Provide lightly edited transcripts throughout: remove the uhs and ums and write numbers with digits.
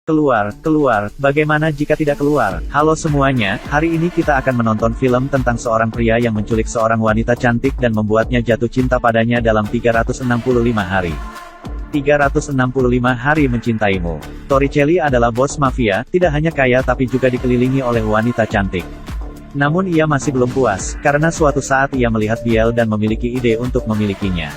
Keluar, keluar, bagaimana jika tidak keluar? Halo semuanya, hari ini kita akan menonton film tentang seorang pria yang menculik seorang wanita cantik dan membuatnya jatuh cinta padanya dalam 365 hari. 365 hari mencintaimu. Torricelli adalah bos mafia, tidak hanya kaya tapi juga dikelilingi oleh wanita cantik. Namun ia masih belum puas, karena suatu saat ia melihat Biel dan memiliki ide untuk memilikinya.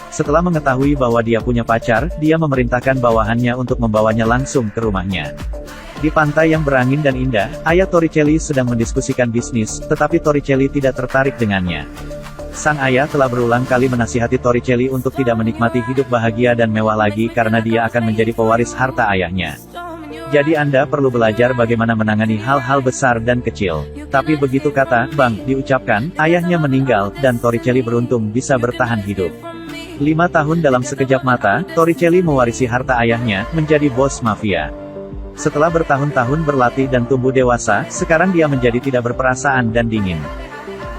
Setelah mengetahui bahwa dia punya pacar, dia memerintahkan bawahannya untuk membawanya langsung ke rumahnya. Di pantai yang berangin dan indah, ayah Torricelli sedang mendiskusikan bisnis, tetapi Torricelli tidak tertarik dengannya. Sang ayah telah berulang kali menasihati Torricelli untuk tidak menikmati hidup bahagia dan mewah lagi karena dia akan menjadi pewaris harta ayahnya. Jadi Anda perlu belajar bagaimana menangani hal-hal besar dan kecil. Tapi begitu kata "Bang" diucapkan, ayahnya meninggal, dan Torricelli beruntung bisa bertahan hidup. 5 tahun dalam sekejap mata, Torricelli mewarisi harta ayahnya, menjadi bos mafia. Setelah bertahun-tahun berlatih dan tumbuh dewasa, sekarang dia menjadi tidak berperasaan dan dingin.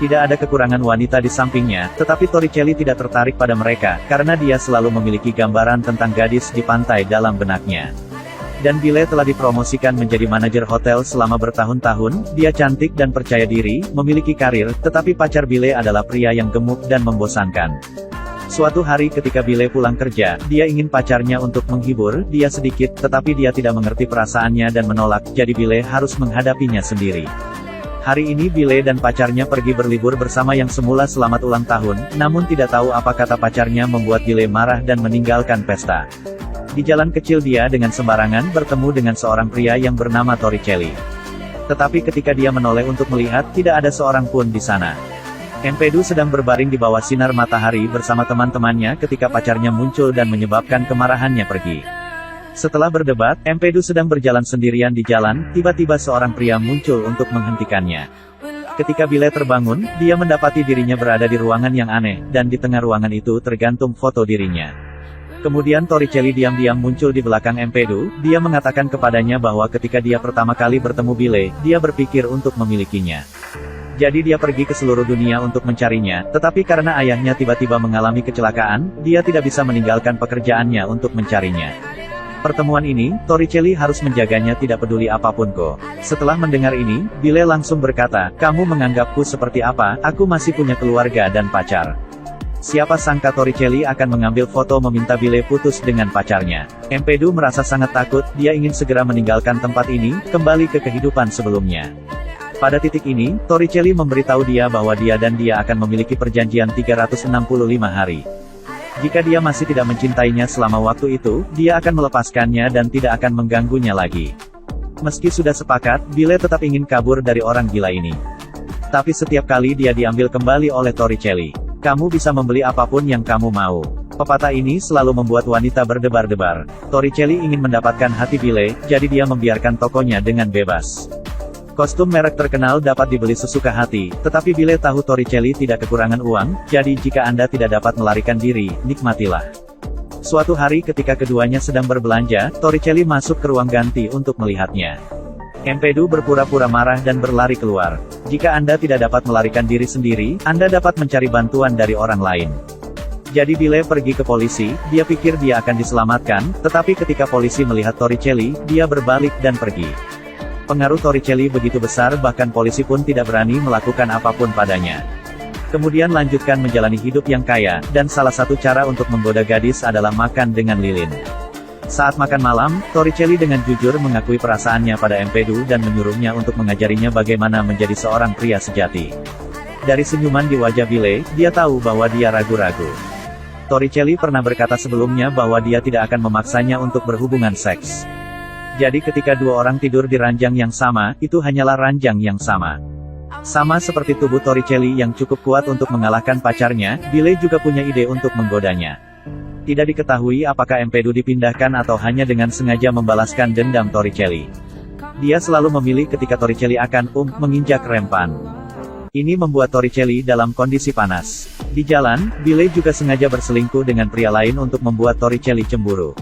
Tidak ada kekurangan wanita di sampingnya, tetapi Torricelli tidak tertarik pada mereka, karena dia selalu memiliki gambaran tentang gadis di pantai dalam benaknya. Dan Bile telah dipromosikan menjadi manajer hotel selama bertahun-tahun, dia cantik dan percaya diri, memiliki karir, tetapi pacar Bile adalah pria yang gemuk dan membosankan. Suatu hari ketika Bile pulang kerja, dia ingin pacarnya untuk menghibur dia sedikit, tetapi dia tidak mengerti perasaannya dan menolak, jadi Bile harus menghadapinya sendiri. Hari ini Bile dan pacarnya pergi berlibur bersama yang semula selamat ulang tahun, namun tidak tahu apa kata pacarnya membuat Bile marah dan meninggalkan pesta. Di jalan kecil dia dengan sembarangan bertemu dengan seorang pria yang bernama Torricelli. Tetapi ketika dia menoleh untuk melihat, tidak ada seorang pun di sana. Empedu sedang berbaring di bawah sinar matahari bersama teman-temannya ketika pacarnya muncul dan menyebabkan kemarahannya pergi. Setelah berdebat, Empedu sedang berjalan sendirian di jalan, tiba-tiba seorang pria muncul untuk menghentikannya. Ketika Bile terbangun, dia mendapati dirinya berada di ruangan yang aneh, dan di tengah ruangan itu tergantung foto dirinya. Kemudian Torricelli diam-diam muncul di belakang Empedu, dia mengatakan kepadanya bahwa ketika dia pertama kali bertemu Bile, dia berpikir untuk memilikinya. Jadi dia pergi ke seluruh dunia untuk mencarinya, tetapi karena ayahnya tiba-tiba mengalami kecelakaan, dia tidak bisa meninggalkan pekerjaannya untuk mencarinya. Pertemuan ini, Torricelli harus menjaganya tidak peduli apapun kok. Setelah mendengar ini, Bile langsung berkata, "Kamu menganggapku seperti apa? Aku masih punya keluarga dan pacar." Siapa sangka Torricelli akan mengambil foto meminta Bile putus dengan pacarnya. Empedu merasa sangat takut, dia ingin segera meninggalkan tempat ini, kembali ke kehidupan sebelumnya. Pada titik ini, Torricelli memberitahu dia bahwa dia akan memiliki perjanjian 365 hari. Jika dia masih tidak mencintainya selama waktu itu, dia akan melepaskannya dan tidak akan mengganggunya lagi. Meski sudah sepakat, Bile tetap ingin kabur dari orang gila ini. Tapi setiap kali dia diambil kembali oleh Torricelli. "Kamu bisa membeli apapun yang kamu mau." Pepatah ini selalu membuat wanita berdebar-debar. Torricelli ingin mendapatkan hati Bile, jadi dia membiarkan tokonya dengan bebas. Kostum merek terkenal dapat dibeli sesuka hati, tetapi Bile tahu Torricelli tidak kekurangan uang, jadi jika Anda tidak dapat melarikan diri, nikmatilah. Suatu hari ketika keduanya sedang berbelanja, Torricelli masuk ke ruang ganti untuk melihatnya. Empedu berpura-pura marah dan berlari keluar. Jika Anda tidak dapat melarikan diri sendiri, Anda dapat mencari bantuan dari orang lain. Jadi Bile pergi ke polisi, dia pikir dia akan diselamatkan, tetapi ketika polisi melihat Torricelli, dia berbalik dan pergi. Pengaruh Torricelli begitu besar bahkan polisi pun tidak berani melakukan apapun padanya. Kemudian lanjutkan menjalani hidup yang kaya, dan salah satu cara untuk menggoda gadis adalah makan dengan lilin. Saat makan malam, Torricelli dengan jujur mengakui perasaannya pada Empedu dan menyuruhnya untuk mengajarinya bagaimana menjadi seorang pria sejati. Dari senyuman di wajah Bile, dia tahu bahwa dia ragu-ragu. Torricelli pernah berkata sebelumnya bahwa dia tidak akan memaksanya untuk berhubungan seks. Jadi ketika dua orang tidur di ranjang yang sama, itu hanyalah ranjang yang sama. Sama seperti tubuh Torricelli yang cukup kuat untuk mengalahkan pacarnya, Bile juga punya ide untuk menggodanya. Tidak diketahui apakah Empedu dipindahkan atau hanya dengan sengaja membalaskan dendam Torricelli. Dia selalu memilih ketika Torricelli akan menginjak rempan. Ini membuat Torricelli dalam kondisi panas. Di jalan, Bile juga sengaja berselingkuh dengan pria lain untuk membuat Torricelli cemburu.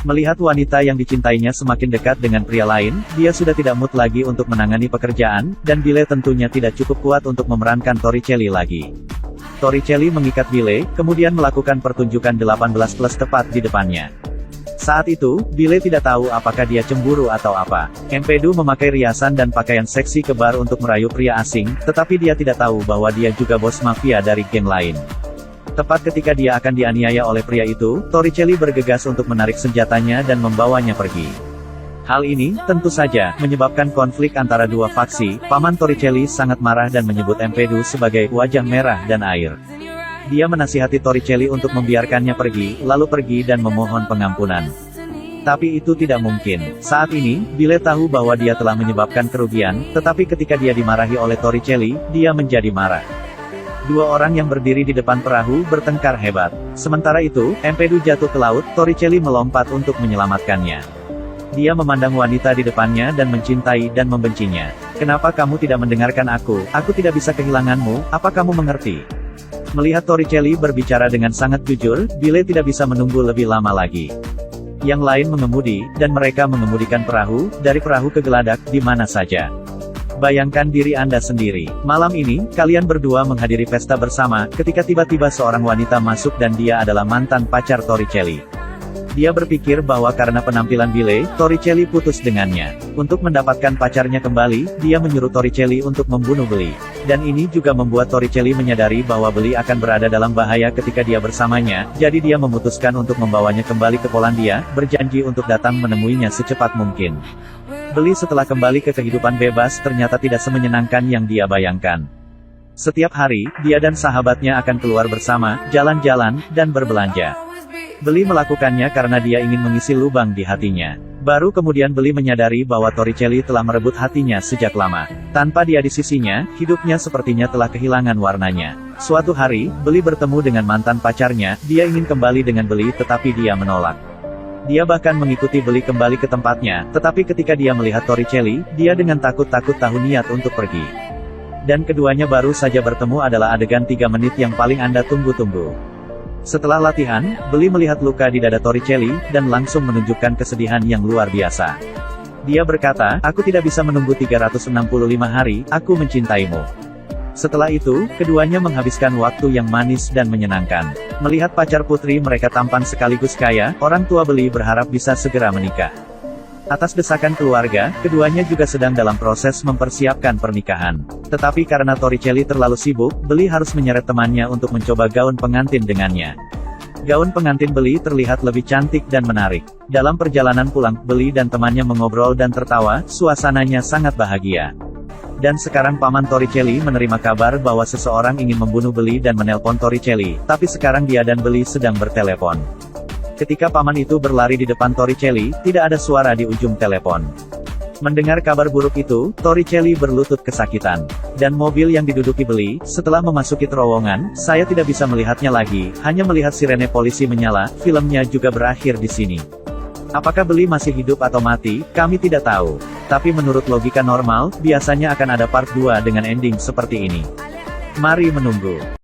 Melihat wanita yang dicintainya semakin dekat dengan pria lain, dia sudah tidak mood lagi untuk menangani pekerjaan, dan Bile tentunya tidak cukup kuat untuk memerankan Torricelli lagi. Torricelli mengikat Bile, kemudian melakukan pertunjukan 18+ tepat di depannya. Saat itu, Bile tidak tahu apakah dia cemburu atau apa. Empedu memakai riasan dan pakaian seksi ke bar untuk merayu pria asing, tetapi dia tidak tahu bahwa dia juga bos mafia dari geng lain. Tepat ketika dia akan dianiaya oleh pria itu, Torricelli bergegas untuk menarik senjatanya dan membawanya pergi. Hal ini, tentu saja, menyebabkan konflik antara dua faksi. Paman Torricelli sangat marah dan menyebut Empedu sebagai wajah merah dan air. Dia menasihati Torricelli untuk membiarkannya pergi, lalu pergi dan memohon pengampunan. Tapi itu tidak mungkin. Saat ini, Bile tahu bahwa dia telah menyebabkan kerugian, tetapi ketika dia dimarahi oleh Torricelli, dia menjadi marah. Dua orang yang berdiri di depan perahu bertengkar hebat. Sementara itu, Empedu jatuh ke laut, Torricelli melompat untuk menyelamatkannya. Dia memandang wanita di depannya dan mencintai dan membencinya. Kenapa kamu tidak mendengarkan aku? Aku tidak bisa kehilanganmu, apa kamu mengerti? Melihat Torricelli berbicara dengan sangat jujur, Bile tidak bisa menunggu lebih lama lagi. Yang lain mengemudi, dan mereka mengemudikan perahu, dari perahu ke geladak, di mana saja. Bayangkan diri Anda sendiri. Malam ini, kalian berdua menghadiri pesta bersama, ketika tiba-tiba seorang wanita masuk dan dia adalah mantan pacar Torricelli. Dia berpikir bahwa karena penampilan Bile, Torricelli putus dengannya. Untuk mendapatkan pacarnya kembali, dia menyuruh Torricelli untuk membunuh Beli. Dan ini juga membuat Torricelli menyadari bahwa Beli akan berada dalam bahaya ketika dia bersamanya, jadi dia memutuskan untuk membawanya kembali ke Polandia, berjanji untuk datang menemuinya secepat mungkin. Beli setelah kembali ke kehidupan bebas ternyata tidak semenyenangkan yang dia bayangkan. Setiap hari, dia dan sahabatnya akan keluar bersama, jalan-jalan, dan berbelanja. Beli melakukannya karena dia ingin mengisi lubang di hatinya. Baru kemudian Beli menyadari bahwa Torricelli telah merebut hatinya sejak lama. Tanpa dia di sisinya, hidupnya sepertinya telah kehilangan warnanya. Suatu hari, Beli bertemu dengan mantan pacarnya, dia ingin kembali dengan Beli tetapi dia menolak. Dia bahkan mengikuti Beli kembali ke tempatnya, tetapi ketika dia melihat Torricelli, dia dengan takut-takut tahu niat untuk pergi. Dan keduanya baru saja bertemu adalah adegan 3 menit yang paling Anda tunggu-tunggu. Setelah latihan, Beli melihat luka di dada Torricelli, dan langsung menunjukkan kesedihan yang luar biasa. Dia berkata, aku tidak bisa menunggu 365 hari, aku mencintaimu. Setelah itu, keduanya menghabiskan waktu yang manis dan menyenangkan. Melihat pacar putri mereka tampan sekaligus kaya, orang tua Beli berharap bisa segera menikah. Atas desakan keluarga, keduanya juga sedang dalam proses mempersiapkan pernikahan. Tetapi karena Torricelli terlalu sibuk, Beli harus menyeret temannya untuk mencoba gaun pengantin dengannya. Gaun pengantin Beli terlihat lebih cantik dan menarik. Dalam perjalanan pulang, Beli dan temannya mengobrol dan tertawa, suasananya sangat bahagia. Dan sekarang Paman Torricelli menerima kabar bahwa seseorang ingin membunuh Beli dan menelpon Torricelli, tapi sekarang dia dan Beli sedang bertelepon. Ketika paman itu berlari di depan Torricelli, tidak ada suara di ujung telepon. Mendengar kabar buruk itu, Torricelli berlutut kesakitan. Dan mobil yang diduduki Beli, setelah memasuki terowongan, saya tidak bisa melihatnya lagi, hanya melihat sirene polisi menyala, filmnya juga berakhir di sini. Apakah Beli masih hidup atau mati, kami tidak tahu. Tapi menurut logika normal, biasanya akan ada part 2 dengan ending seperti ini. Mari menunggu.